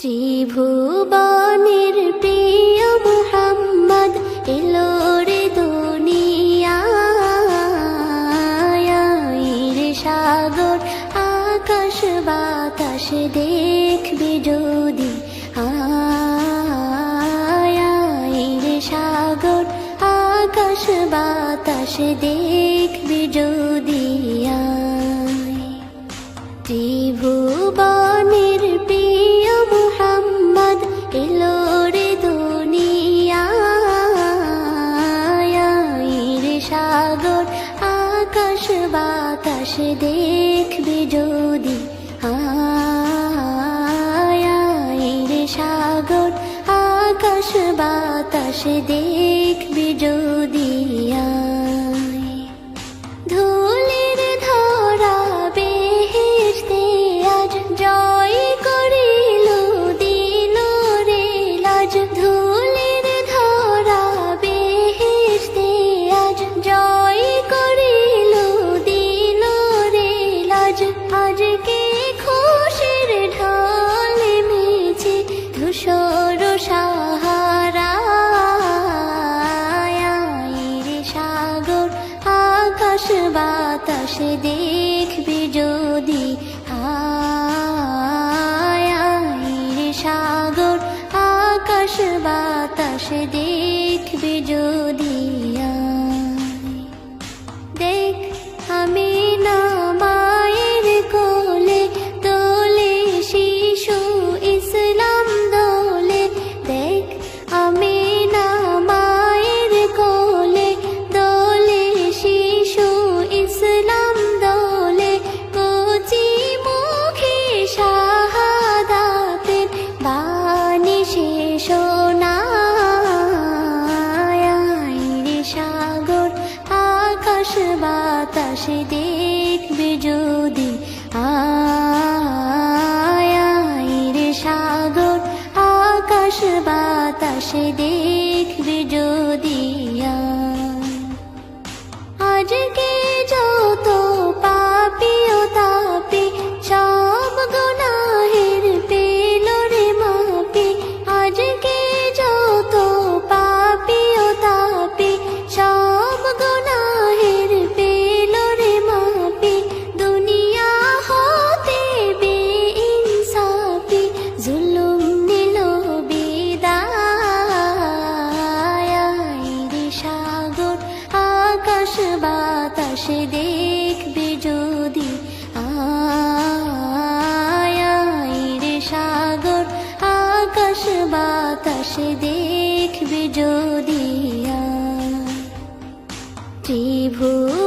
ত্রিভুবনের প্রিয় মুহাম্মদ এলো রে দুনিয়ায় রে সাগর আকাশ বাতাস দেখবে যদি রে সাগর আকাশ বাতাস দেখবে যদি ত্রিভুবনের প্রিয় মুহাম্মদ এলো রে দুনিয়ায় রে সাগর আকাশ বাতাস দেখবে যদি রে সাগর আকাশ বাতাস দেখবে যদি ধুলির ধরা বেহেশতে আজ জয় করিল দিল রে লাজ ধুলির ধরা বেহেশতে আজ জয় করিল দিল রে লাজ আজকে খুশির ঢল মেছে ধূসর সাহারা রে সাগর আকাশ বাতাস দেখবে যদি রে সাগর আকাশ বাতাস দেখবে যদি দেখ আমি না মায়ের কোলে দোলে শিশু ইসলাম দোলে দেখ আমি না মায়ের কোলে দোলে শিশু ইসলাম দোলে কচি মুখে শাহাদাতের বাণী শেষ রে সাগর আকাশ বাতাস দেখবে যদি রে সাগর আকাশ বাতাস দেখবে যদি আজকে যত পাপী ও তাপী সব গুনাহের পেল রে মাপি আজকে যত পাপী ও তাপী সব গুনাহের পেল রে মাপি দুনিয়া হতে বেইনসাফি জুলুম নিল বিদায় রে সাগর আকাশ বাতাস দেখবে যদি রে সাগর আকাশ বাতাস দেখবে যদি ত্রিভুবনের